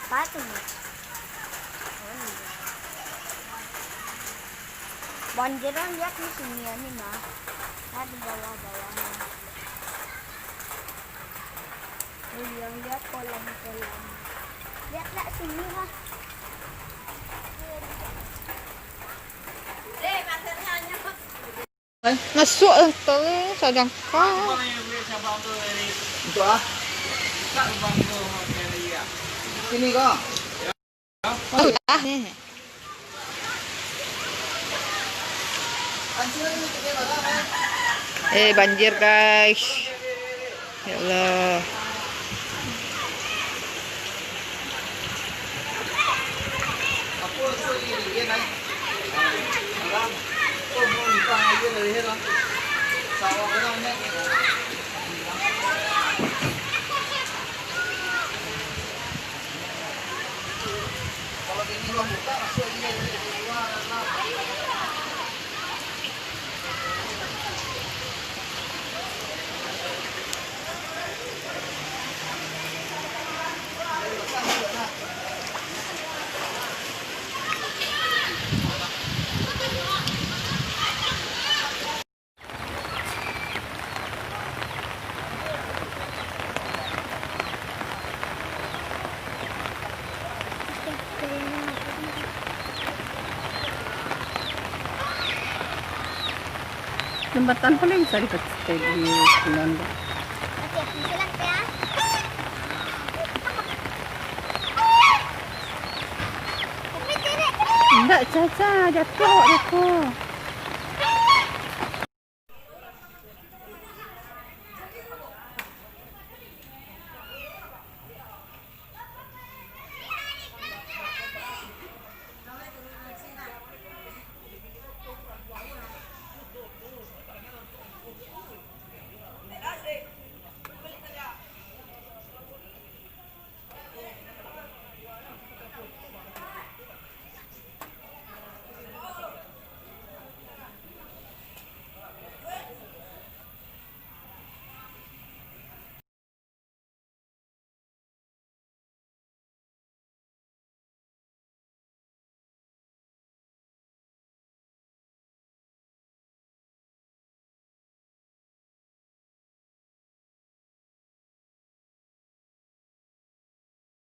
Sepatu nih. Banjiran lihat di sini ya nih nah. Nah di bawah-bawahnya. Yang lihat kolam-kolam. Lihat sini lah. Masuk tu sayang kau. Untuk ah. Sini kau. Oh dah ni. Banjir guys. Ya Allah. Kalau ini lo buka masuk ini keluar. Jembatan paling bisa dipakai di Punanda. Hati-hati silat ya. Enggak, Caca, jatuh.